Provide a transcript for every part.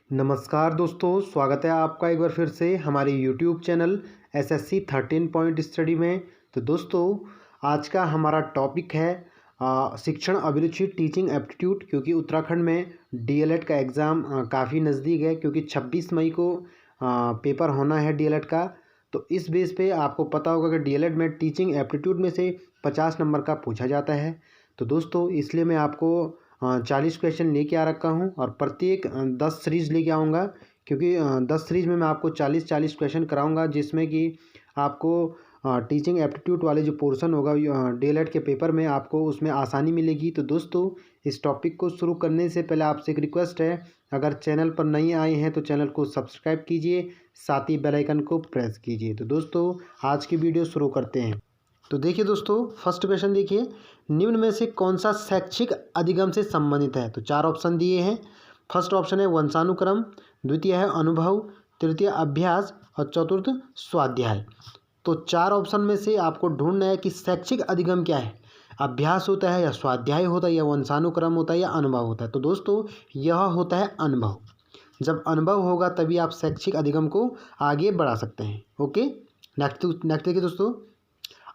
नमस्कार दोस्तों, स्वागत है आपका एक बार फिर से हमारे YouTube channel SSC 13 point study में। तो दोस्तों, आज का हमारा टॉपिक है शिक्षण अभिरुचि टीचिंग एप्टीट्यूड, क्योंकि उत्तराखंड में डीएलएड का एग्ज़ाम काफ़ी नज़दीक है, क्योंकि 26 मई को पेपर होना है डीएलएड का। तो इस बेस पे आपको पता होगा कि डीएलएड में टीचिंग एप्टीट्यूड में से 50 नंबर का पूछा जाता है। तो दोस्तों, इसलिए मैं आपको 40 क्वेश्चन लेके आ रखा हूँ और प्रत्येक 10 सीरीज़ लेके आऊँगा, क्योंकि 10 सीरीज़ में मैं आपको 40 क्वेश्चन कराऊँगा, जिसमें कि आपको टीचिंग एप्टीट्यूड वाले जो पोर्शन होगा डीएलएड के पेपर में आपको उसमें आसानी मिलेगी। तो दोस्तों, इस टॉपिक को शुरू करने से पहले आपसे एक रिक्वेस्ट है, अगर चैनल पर नए आए हैं तो चैनल को सब्सक्राइब कीजिए, साथ ही बेल आइकन को प्रेस कीजिए। तो दोस्तों, आज की वीडियो शुरू करते हैं। तो देखिए दोस्तों, फर्स्ट क्वेश्चन देखिए, निम्न में से कौन सा शैक्षिक अधिगम से संबंधित है? तो 4 ऑप्शन दिए हैं। फर्स्ट ऑप्शन है वंशानुक्रम, द्वितीय है अनुभव, तृतीय अभ्यास और चतुर्थ स्वाध्याय। तो 4 ऑप्शन में से आपको ढूंढना है कि शैक्षिक अधिगम क्या है, अभ्यास होता है या स्वाध्याय होता है या वंशानुक्रम होता है या अनुभव होता है। तो दोस्तों, यह होता है अनुभव। जब अनुभव होगा तभी आप शैक्षिक अधिगम को आगे बढ़ा सकते हैं। ओके, नेक्स्ट देखिए दोस्तों,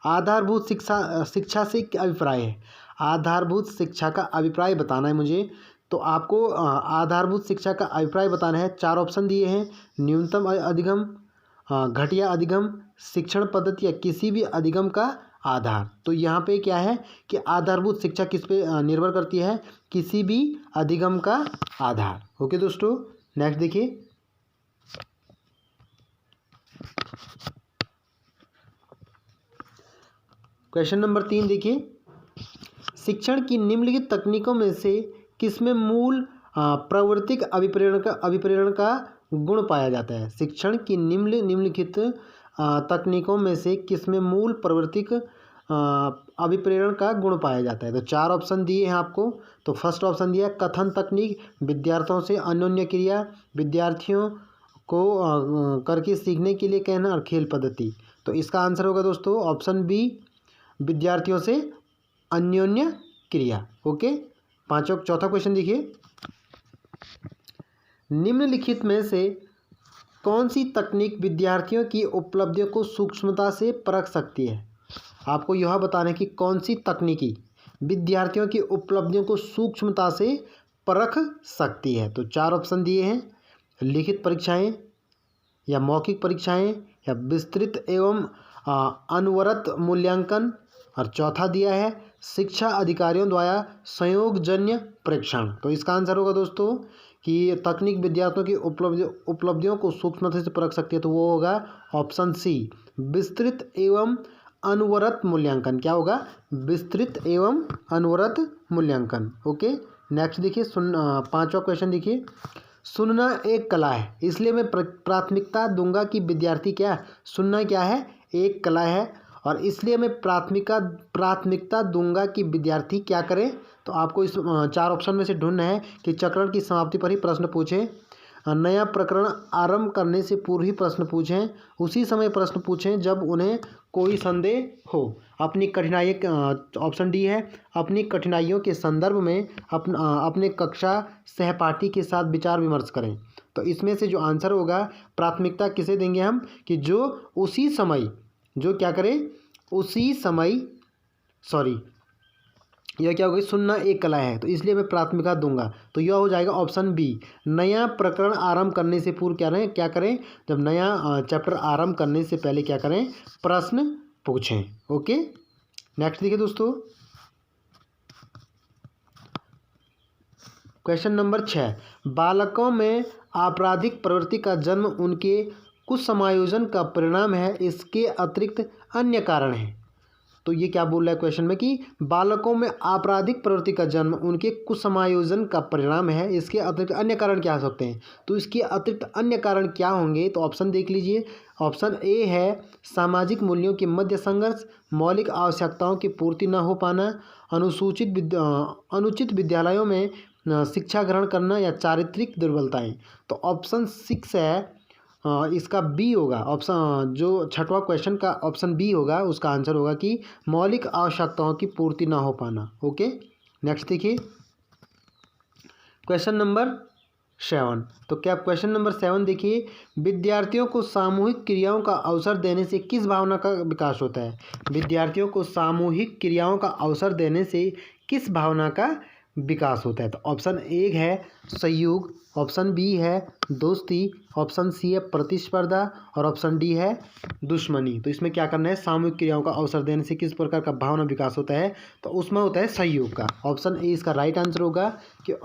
आधारभूत शिक्षा से क्या अभिप्राय है? आधारभूत शिक्षा का अभिप्राय बताना है मुझे। तो आपको आधारभूत शिक्षा का अभिप्राय बताना है। 4 ऑप्शन दिए हैं, न्यूनतम अधिगम, घटिया अधिगम, शिक्षण पद्धति या किसी भी अधिगम का आधार। तो यहाँ पे क्या है कि आधारभूत शिक्षा किस पे निर्भर करती है? किसी भी अधिगम का आधार। ओके दोस्तों, नेक्स्ट देखिए, क्वेश्चन नंबर 3 देखिए, शिक्षण की निम्नलिखित तकनीकों में से किसमें मूल प्रवृत्तिक अभिप्रेरण का गुण पाया जाता है? शिक्षण की निम्नलिखित तकनीकों में से किसमें मूल प्रवृत्तिक अभिप्रेरण का गुण पाया जाता है? तो 4 ऑप्शन दिए हैं आपको। तो फर्स्ट ऑप्शन दिया कथन तकनीक, विद्यार्थियों से अन्योन्य क्रिया, विद्यार्थियों को करके सीखने के लिए कहना और खेल पद्धति। तो इसका आंसर होगा दोस्तों ऑप्शन बी, विद्यार्थियों से अन्योन्य क्रिया। ओके, चौथा क्वेश्चन देखिए, निम्नलिखित में से कौन सी तकनीक विद्यार्थियों की उपलब्धियों को सूक्ष्मता से परख सकती है? आपको यह बताना है कि कौन सी तकनीकी विद्यार्थियों की उपलब्धियों को सूक्ष्मता से परख सकती है। तो 4 ऑप्शन दिए हैं, लिखित परीक्षाएं या मौखिक परीक्षाएं या विस्तृत एवं अनवरत मूल्यांकन, और चौथा दिया है शिक्षा अधिकारियों द्वारा संयोगजन्य परीक्षण। तो इसका आंसर होगा दोस्तों कि तकनीक विद्यार्थियों की उपलब्धियों को सूक्ष्मता से परख सकती है, तो वो होगा ऑप्शन सी, विस्तृत एवं अनवरत मूल्यांकन। क्या होगा? विस्तृत एवं अनवरत मूल्यांकन। ओके, नेक्स्ट देखिए, 5वां क्वेश्चन देखिए, सुनना एक कला है, इसलिए मैं प्राथमिकता दूंगा कि विद्यार्थी क्या, सुनना क्या है, एक कला है, और इसलिए मैं प्राथमिकता दूंगा कि विद्यार्थी क्या करें। तो आपको इस 4 ऑप्शन में से ढूंढना है कि चक्रण की समाप्ति पर ही प्रश्न पूछें, नया प्रकरण आरंभ करने से पूर्व ही प्रश्न पूछें, उसी समय प्रश्न पूछें जब उन्हें कोई संदेह हो, अपनी कठिनाई, ऑप्शन डी है, अपनी कठिनाइयों के संदर्भ में अपने कक्षा सहपाठी के साथ विचार विमर्श करें। तो इसमें से जो आंसर होगा, प्राथमिकता किसे देंगे हम कि जो उसी समय, जो क्या करें, उसी समय, सॉरी, यह क्या होगी, सुनना एक कला है, तो इसलिए मैं प्राथमिकता दूंगा। तो यह हो जाएगा ऑप्शन बी, नया प्रकरण आरंभ करने से पूर्व क्या करें, जब नया चैप्टर आरंभ करने से पहले क्या करें, प्रश्न पूछें। ओके, नेक्स्ट देखिए दोस्तों, क्वेश्चन नंबर 6, बालकों में आपराधिक प्रवृत्ति का जन्म उनके कुछ समायोजन का परिणाम है, इसके अतिरिक्त अन्य कारण हैं। तो ये क्या बोल रहा है क्वेश्चन में कि बालकों में आपराधिक प्रवृत्ति का जन्म उनके कुछ समायोजन का परिणाम है, इसके अतिरिक्त अन्य कारण क्या हो सकते हैं? तो इसके अतिरिक्त अन्य कारण क्या होंगे? तो ऑप्शन देख लीजिए, ऑप्शन ए है सामाजिक मूल्यों के मध्य संघर्ष, मौलिक आवश्यकताओं की पूर्ति न हो पाना, अनुचित विद्यालयों में शिक्षा ग्रहण करना या चारित्रिक दुर्बलताएं। तो ऑप्शन 6 है, इसका बी होगा, ऑप्शन जो 6वां क्वेश्चन का ऑप्शन बी होगा, उसका आंसर होगा कि मौलिक आवश्यकताओं की पूर्ति ना हो पाना। ओके, नेक्स्ट देखिए, क्वेश्चन नंबर 7। तो क्या क्वेश्चन नंबर 7 देखिए, विद्यार्थियों को सामूहिक क्रियाओं का अवसर देने से किस भावना का विकास होता है? विद्यार्थियों को सामूहिक क्रियाओं का अवसर देने से किस भावना का विकास होता है? तो ऑप्शन ए है सहयोग, ऑप्शन बी है दोस्ती, ऑप्शन सी है प्रतिस्पर्धा और ऑप्शन डी है दुश्मनी। तो इसमें क्या करना है, सामूहिक क्रियाओं का अवसर देने से किस प्रकार का भावना विकास होता है? तो उसमें होता है सहयोग का। ऑप्शन ए इसका राइट आंसर होगा कि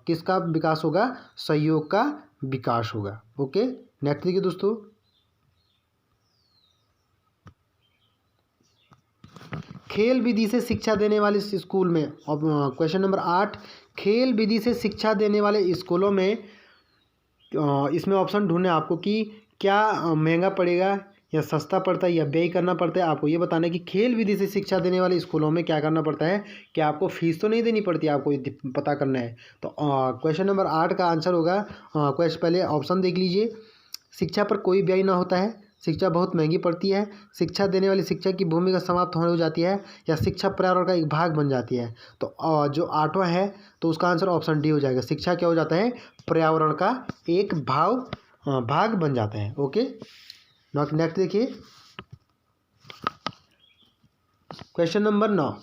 किसका विकास होगा? सहयोग का विकास होगा। ओके, नेक्स्ट देखिए दोस्तों, खेल विधि से शिक्षा देने वाले स्कूल में, क्वेश्चन नंबर 8, खेल विधि से शिक्षा देने वाले स्कूलों में इसमें ऑप्शन ढूंढने आपको कि क्या महंगा पड़ेगा या सस्ता पड़ता है या व्यय करना पड़ता है। आपको ये बताना है कि खेल विधि से शिक्षा देने वाले स्कूलों में क्या करना पड़ता है, कि आपको फीस तो नहीं देनी पड़ती, आपको ये पता करना है। तो क्वेश्चन नंबर 8 का आंसर होगा, पहले ऑप्शन देख लीजिए, शिक्षा पर कोई व्यय ना होता है, शिक्षा बहुत महंगी पड़ती है, शिक्षा देने वाली शिक्षक की भूमिका समाप्त होने हो जाती है, या शिक्षा पर्यावरण का एक भाग बन जाती है। तो जो 8वां है तो उसका आंसर ऑप्शन डी हो जाएगा। शिक्षा क्या हो जाता है? पर्यावरण का एक भाग बन जाता है। ओके, नेक्स्ट देखिए, क्वेश्चन नंबर 9,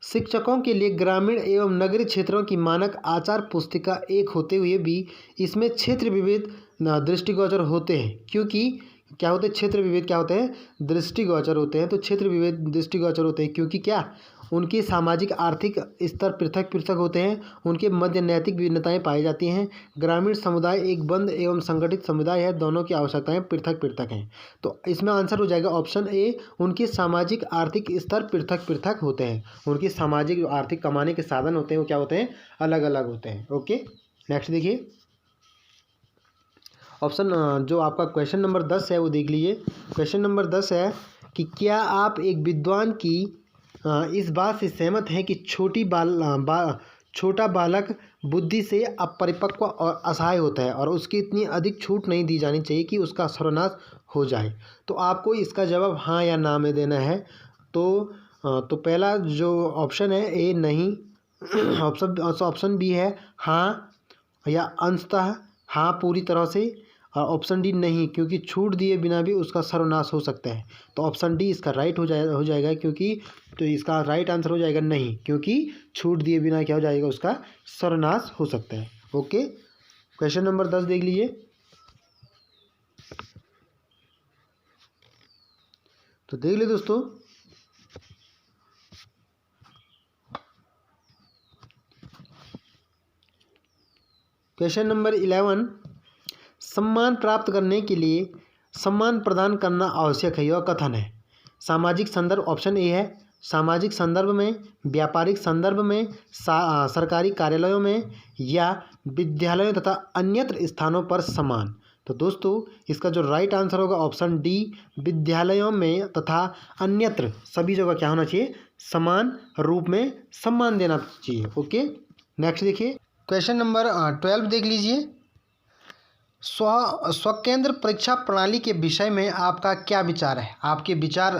शिक्षकों के लिए ग्रामीण एवं नगरीय क्षेत्रों की मानक आचार पुस्तिका एक होते हुए भी इसमें क्षेत्र विभेद दृष्टिगोचर होते हैं, क्योंकि क्या होते हैं? क्षेत्र विभेद क्या होते हैं? दृष्टिगोचर होते हैं। तो क्षेत्र विभेद दृष्टिगोचर होते हैं क्योंकि क्या, उनके सामाजिक आर्थिक स्तर पृथक पृथक होते हैं, उनके मध्य नैतिक भिन्नताएं पाई जाती हैं। ग्रामीण समुदाय एक बंद एवं संगठित समुदाय है, दोनों की आवश्यकताएं पृथक पृथक हैं। तो इसमें आंसर हो जाएगा ऑप्शन ए, उनके सामाजिक आर्थिक स्तर पृथक पृथक होते हैं। उनकी सामाजिक जो आर्थिक कमाने के साधन होते हैं वो क्या होते हैं? अलग अलग होते हैं। ओके, नेक्स्ट देखिए, ऑप्शन जो आपका क्वेश्चन नंबर 10 है वो देख लीजिए। क्वेश्चन नंबर 10 है कि क्या आप एक विद्वान की इस बात से सहमत हैं कि छोटा बालक बुद्धि से अपरिपक्व और असहाय होता है और उसकी इतनी अधिक छूट नहीं दी जानी चाहिए कि उसका सर्वनाश हो जाए? तो आपको इसका जवाब हाँ या ना में देना है। तो पहला जो ऑप्शन है ए नहीं, ऑप्शन बी है हाँ या अंशतः हाँ पूरी तरह से, और ऑप्शन डी नहीं, क्योंकि छूट दिए बिना भी उसका सर्वनाश हो सकता है। तो ऑप्शन डी इसका राइट हो जाएगा क्योंकि, तो इसका राइट आंसर हो जाएगा नहीं, क्योंकि छूट दिए बिना क्या हो जाएगा? उसका सर्वनाश हो सकता है। ओके, क्वेश्चन नंबर 10 देख लीजिए। तो देख लीजिए दोस्तों, क्वेश्चन नंबर 11, सम्मान प्राप्त करने के लिए सम्मान प्रदान करना आवश्यक है, यह कथन है। सामाजिक संदर्भ ऑप्शन ए है, सामाजिक संदर्भ में, व्यापारिक संदर्भ में, सरकारी कार्यालयों में या विद्यालयों तथा अन्यत्र स्थानों पर सम्मान। तो दोस्तों इसका जो राइट आंसर होगा ऑप्शन डी, विद्यालयों में तथा अन्यत्र सभी जगह क्या होना चाहिए? समान रूप में सम्मान देना चाहिए। ओके, नेक्स्ट देखिए, क्वेश्चन नंबर 12 देख लीजिए। स्वकेंद्र परीक्षा प्रणाली के विषय में आपका क्या विचार है? आपके विचार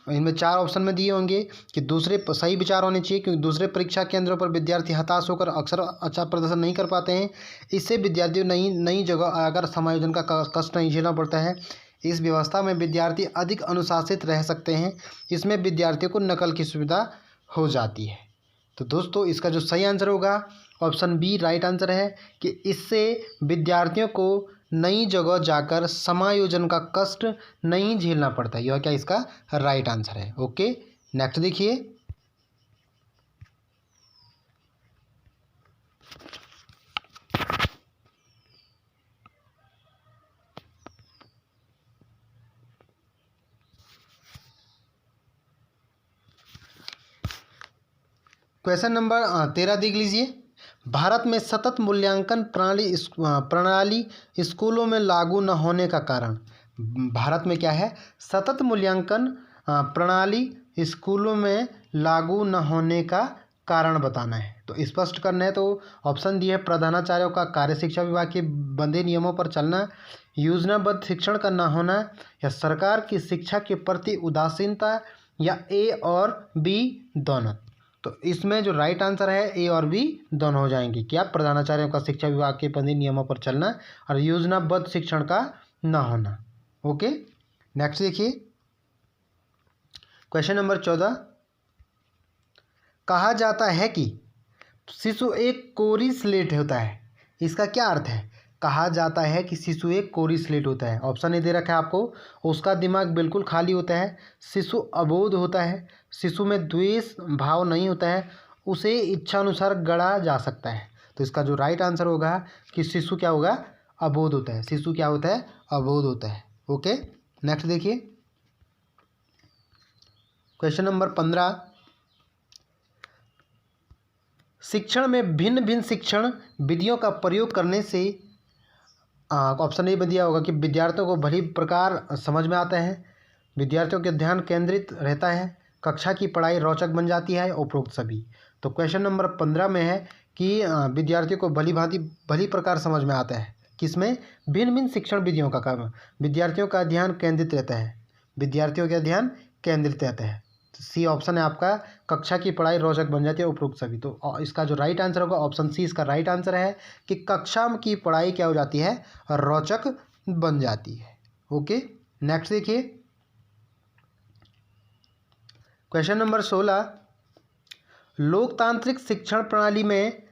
इनमें 4 ऑप्शन में दिए होंगे कि दूसरे सही विचार होने चाहिए, क्योंकि दूसरे परीक्षा केंद्रों पर विद्यार्थी हताश होकर अक्सर अच्छा प्रदर्शन नहीं कर पाते हैं। इससे विद्यार्थियों नई जगह आकर समायोजन का कष्ट नहीं झेलना पड़ता है। इस व्यवस्था में विद्यार्थी अधिक अनुशासित रह सकते हैं। इसमें विद्यार्थियों को नकल की सुविधा हो जाती है। तो दोस्तों इसका जो सही आंसर होगा ऑप्शन बी राइट आंसर है कि इससे विद्यार्थियों को नई जगह जाकर समायोजन का कष्ट नहीं झेलना पड़ता है। यह क्या इसका राइट आंसर है। ओके, नेक्स्ट देखिए, क्वेश्चन नंबर 13 देख लीजिए। भारत में सतत मूल्यांकन प्रणाली स्कूलों में लागू न होने का कारण। भारत में क्या है? सतत मूल्यांकन प्रणाली स्कूलों में लागू न होने का कारण बताना है। तो स्पष्ट करना है। तो ऑप्शन डी है प्रधानाचार्यों का कार्य शिक्षा विभाग के बंधे नियमों पर चलना, योजनाबद्ध शिक्षण का न होना, या सरकार की शिक्षा के प्रति उदासीनता, या ए और बी दोनों। तो इसमें जो राइट आंसर है ए और बी दोनों हो जाएंगे। क्या? प्रधानाचार्यों का शिक्षा विभाग के बंदी नियमों पर चलना और योजनाबद्ध शिक्षण का न होना। ओके, नेक्स्ट देखिए क्वेश्चन नंबर 14। कहा जाता है कि शिशु एक कोरी स्लेट होता है, इसका क्या अर्थ है? कहा जाता है कि शिशु एक कोरी स्लेट होता है। ऑप्शन ए दे रखा है आपको। उसका दिमाग बिल्कुल खाली होता है, शिशु अबोध होता है, शिशु में द्वेष भाव नहीं होता है, उसे इच्छानुसार गढ़ा जा सकता है। तो इसका जो राइट आंसर होगा कि शिशु क्या होगा? अबोध होता है। शिशु क्या होता है? अबोध होता है। ओके, नेक्स्ट देखिए क्वेश्चन नंबर 15। शिक्षण में भिन्न भिन्न शिक्षण विधियों का प्रयोग करने से ऑप्शन ए में दिया होगा कि विद्यार्थियों को भली प्रकार समझ में आता है, विद्यार्थियों के ध्यान केंद्रित रहता है, कक्षा की पढ़ाई रोचक बन जाती है, उपरोक्त सभी। तो क्वेश्चन नंबर 15 में है कि विद्यार्थियों को भली प्रकार समझ में आता है। किसमें? भिन्न भिन्न शिक्षण विधियों का काम, विद्यार्थियों का ध्यान केंद्रित रहता है, विद्यार्थियों का ध्यान केंद्रित रहता है। सी ऑप्शन है आपका, कक्षा की पढ़ाई रोचक बन जाती है, उपरोक्त सभी। तो इसका जो राइट आंसर होगा ऑप्शन सी इसका राइट आंसर है कि कक्षा की पढ़ाई क्या हो जाती है? रोचक बन जाती है। ओके, नेक्स्ट देखिए क्वेश्चन नंबर 16। लोकतांत्रिक शिक्षण प्रणाली में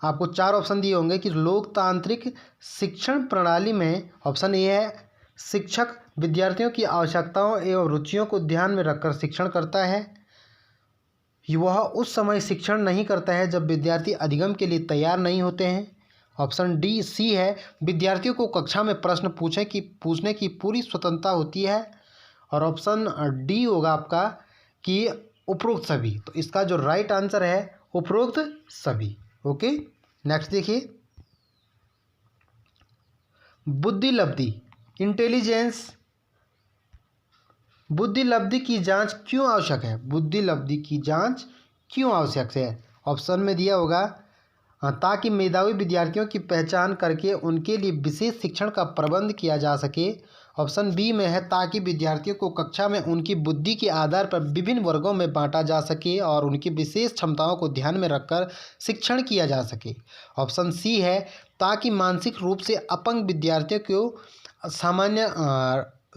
आपको 4 ऑप्शन दिए होंगे कि लोकतांत्रिक शिक्षण प्रणाली में ऑप्शन ए है शिक्षक विद्यार्थियों की आवश्यकताओं एवं रुचियों को ध्यान में रखकर शिक्षण करता है। वह उस समय शिक्षण नहीं करता है जब विद्यार्थी अधिगम के लिए तैयार नहीं होते हैं। ऑप्शन डी सी है विद्यार्थियों को कक्षा में प्रश्न पूछने की पूरी स्वतंत्रता होती है। और ऑप्शन डी होगा आपका कि उपरोक्त सभी। तो इसका जो राइट आंसर है उपरोक्त सभी। ओके, नेक्स्ट देखिए बुद्धिलब्धि इंटेलिजेंस, बुद्धिलब्धि की जांच क्यों आवश्यक है? बुद्धिलब्धि की जांच क्यों आवश्यक है? ऑप्शन में दिया होगा ताकि मेधावी विद्यार्थियों की पहचान करके उनके लिए विशेष शिक्षण का प्रबंध किया जा सके। ऑप्शन बी में है ताकि विद्यार्थियों को कक्षा में उनकी बुद्धि के आधार पर विभिन्न वर्गों में बांटा जा सके और उनकी विशेष क्षमताओं को ध्यान में रखकर शिक्षण किया जा सके। ऑप्शन सी है ताकि मानसिक रूप से अपंग विद्यार्थियों को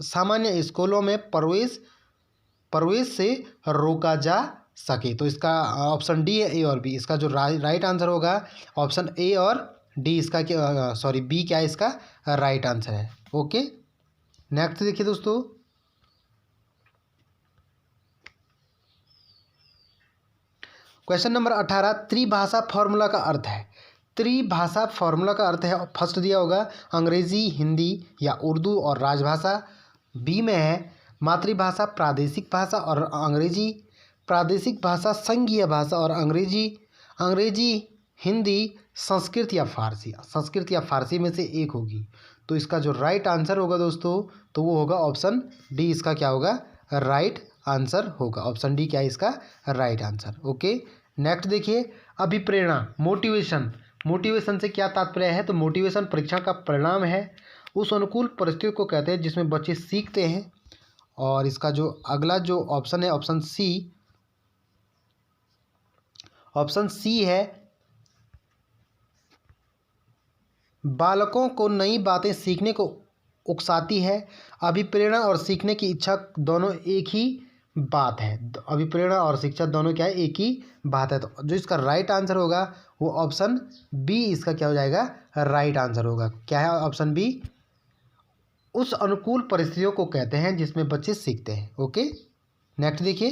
सामान्य स्कूलों में प्रवेश से रोका जा सके। तो इसका ऑप्शन डी है ए और बी। इसका जो राइट आंसर होगा ऑप्शन ए और डी इसका बी क्या है इसका राइट आंसर है। ओके, नेक्स्ट देखिए दोस्तों क्वेश्चन नंबर 18। त्रिभाषा फॉर्मूला का अर्थ है। त्रिभाषा फॉर्मूला का अर्थ है, फर्स्ट दिया होगा अंग्रेजी, हिंदी या उर्दू और राजभाषा। बी में है मातृभाषा, प्रादेशिक भाषा और अंग्रेजी, प्रादेशिक भाषा संघीय भाषा और अंग्रेजी, हिंदी, संस्कृत या फारसी में से एक होगी। तो इसका जो राइट आंसर होगा दोस्तों तो वो होगा ऑप्शन डी। इसका क्या होगा राइट आंसर होगा। ऑप्शन डी क्या है इसका राइट आंसर। ओके, नेक्स्ट देखिए अभिप्रेरणा मोटिवेशन से क्या तात्पर्य है? तो मोटिवेशन परीक्षण का परिणाम है, उस अनुकूल परिस्थितियों को कहते हैं जिसमें बच्चे सीखते हैं। और इसका जो अगला जो ऑप्शन है ऑप्शन सी है बालकों को नई बातें सीखने को उकसाती है। अभिप्रेरणा और सीखने की इच्छा दोनों एक ही बात है। अभिप्रेरणा और शिक्षा दोनों क्या है? एक ही बात है। तो जो इसका राइट आंसर होगा वो ऑप्शन बी इसका क्या हो जाएगा राइट आंसर होगा। क्या है ऑप्शन बी? उस अनुकूल परिस्थितियों को कहते हैं जिसमें बच्चे सीखते हैं। ओके, नेक्स्ट देखिए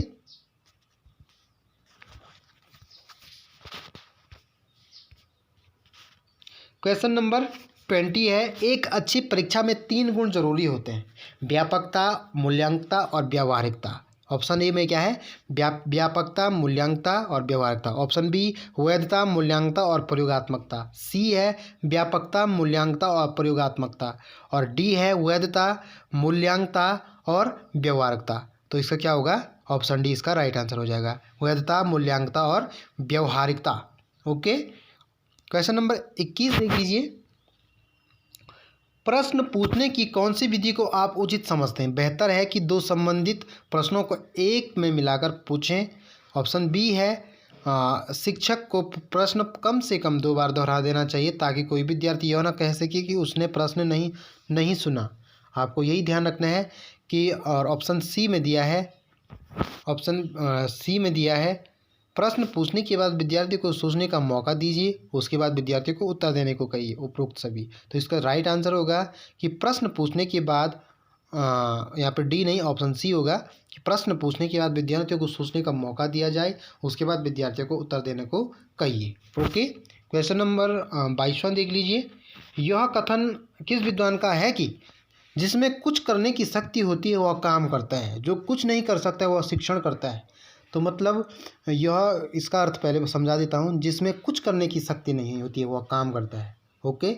क्वेश्चन नंबर 20 है। एक अच्छी परीक्षा में 3 गुण जरूरी होते हैं, व्यापकता, मूल्यांकता और व्यावहारिकता। ऑप्शन ए में क्या है व्यापकता, मूल्यांकता और व्यावहारिकता। ऑप्शन बी वैधता, मूल्यांकता और प्रयोगात्मकता। सी है व्यापकता, मूल्यांकता और प्रयोगात्मकता। और डी है वैधता, मूल्यांकता और व्यावहारिकता। तो इसका क्या होगा ऑप्शन डी इसका राइट आंसर हो जाएगा, वैधता, मूल्यांकता और व्यावहारिकता। ओके, क्वेश्चन नंबर 21 देख लीजिए। प्रश्न पूछने की कौन सी विधि को आप उचित समझते हैं? बेहतर है कि 2 संबंधित प्रश्नों को एक में मिलाकर पूछें, ऑप्शन बी है शिक्षक को प्रश्न कम से कम 2 बार दोहरा देना चाहिए ताकि कोई विद्यार्थी यह ना कह सके कि उसने प्रश्न नहीं सुना। आपको यही ध्यान रखना है कि और ऑप्शन सी में दिया है, ऑप्शन सी में दिया है प्रश्न पूछने के बाद विद्यार्थी को सोचने का मौका दीजिए, उसके बाद विद्यार्थी को उत्तर देने को कहिए, उपरोक्त सभी। तो इसका राइट आंसर होगा कि प्रश्न पूछने के बाद यहाँ पर डी नहीं, ऑप्शन सी होगा कि प्रश्न पूछने के बाद विद्यार्थियों को सोचने का मौका दिया जाए, उसके बाद विद्यार्थियों को उत्तर देने को कहिए। ओके, क्वेश्चन नंबर 22वां देख लीजिए। यह कथन किस विद्वान का है कि जिसमें कुछ करने की शक्ति होती है वह काम करता है, जो कुछ नहीं कर सकता है वह शिक्षण करता है। तो मतलब यह, इसका अर्थ पहले समझा देता हूँ। जिसमें कुछ करने की शक्ति नहीं होती है वह काम करता है। ओके,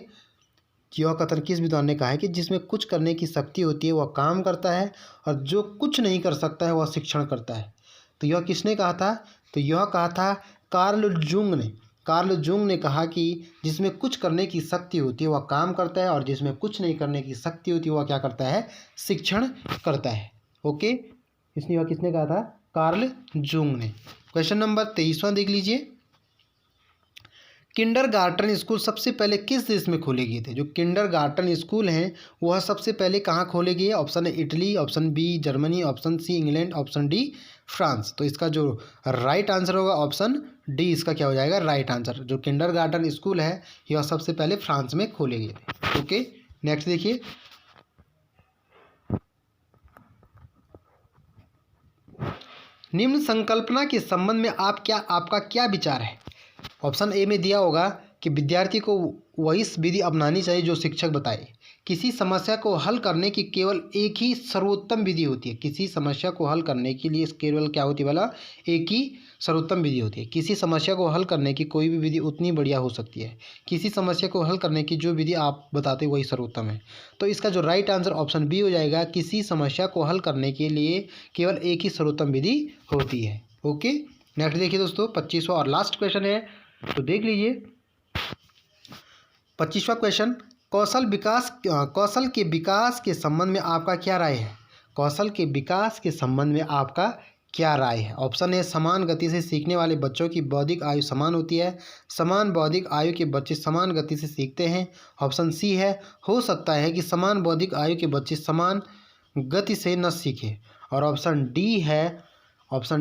यह कथन किस विद्वान ने कहा है कि जिसमें कुछ करने की शक्ति होती है वह काम करता है और जो कुछ नहीं कर सकता है वह शिक्षण करता है। तो यह किसने कहा था? तो यह कहा था कार्ल जुंग ने। कार्ल जुंग ने कहा कि जिसमें कुछ करने की शक्ति होती है वह काम करता है और जिसमें कुछ नहीं करने की शक्ति होती है वह क्या करता है? शिक्षण करता है। ओके, इसने यह किसने कहा था? कार्ल जुंग ने। क्वेश्चन नंबर 23वां देख लीजिए। किंडरगार्टन स्कूल सबसे पहले किस देश में खोले गए थे? जो किंडरगार्टन स्कूल हैं वह सबसे पहले कहाँ खोले गए? ऑप्शन है Italy, option B Germany, option C England, option D France. तो इसका जो राइट आंसर होगा ऑप्शन डी, इसका क्या हो जाएगा? Right answer. जो किंडरगार्टन स्कूल है यह सबसे पहले फ्रांस में खोले गए थे। ओके, नेक्स्ट देखिए। निम्न संकल्पना के संबंध में आपका क्या विचार है? ऑप्शन ए में दिया होगा कि विद्यार्थी को वही विधि अपनानी चाहिए जो शिक्षक बताए। किसी समस्या को हल करने की केवल एक ही सर्वोत्तम विधि होती है। किसी समस्या को हल करने के लिए केवल क्या होती है वाला? एक ही सर्वोत्तम विधि होती है। किसी समस्या को हल करने की कोई भी विधि उतनी बढ़िया हो सकती है। किसी समस्या को हल करने की जो विधि आप बताते वही सर्वोत्तम है। तो इसका जो राइट आंसर ऑप्शन बी हो जाएगा। किसी समस्या को हल करने के लिए केवल एक ही सर्वोत्तम विधि होती है। ओके, नेक्स्ट देखिए दोस्तों, 25वां और लास्ट क्वेश्चन है, तो देख लीजिए। 25वां क्वेश्चन, कौशल के विकास के संबंध में आपका क्या राय है? कौशल के विकास के संबंध में आपका क्या राय है? ऑप्शन ए समान गति से सीखने वाले बच्चों की बौद्धिक आयु समान होती है, समान बौद्धिक आयु के बच्चे समान गति से सीखते हैं। ऑप्शन सी है हो सकता है कि समान बौद्धिक आयु के बच्चे समान गति से न सीखें। और ऑप्शन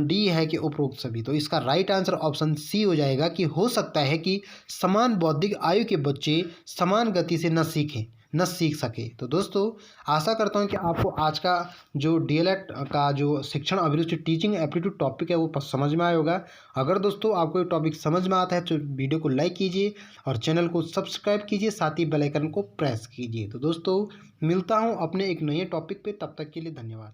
डी है कि उपरोक्त सभी। तो इसका राइट आंसर ऑप्शन सी हो जाएगा कि हो सकता है कि समान बौद्धिक आयु के बच्चे समान गति से न सीख सके। तो दोस्तों आशा करता हूं कि आपको आज का जो डीएलएड का जो शिक्षण अभिरुचि टीचिंग एप्टीट्यूड टॉपिक है वो समझ में आया होगा। अगर दोस्तों आपको ये टॉपिक समझ में आता है तो वीडियो को लाइक कीजिए और चैनल को सब्सक्राइब कीजिए, साथ ही बेल आइकन को प्रेस कीजिए। तो दोस्तों मिलता हूँ अपने एक नए टॉपिक पे, तब तक के लिए धन्यवाद।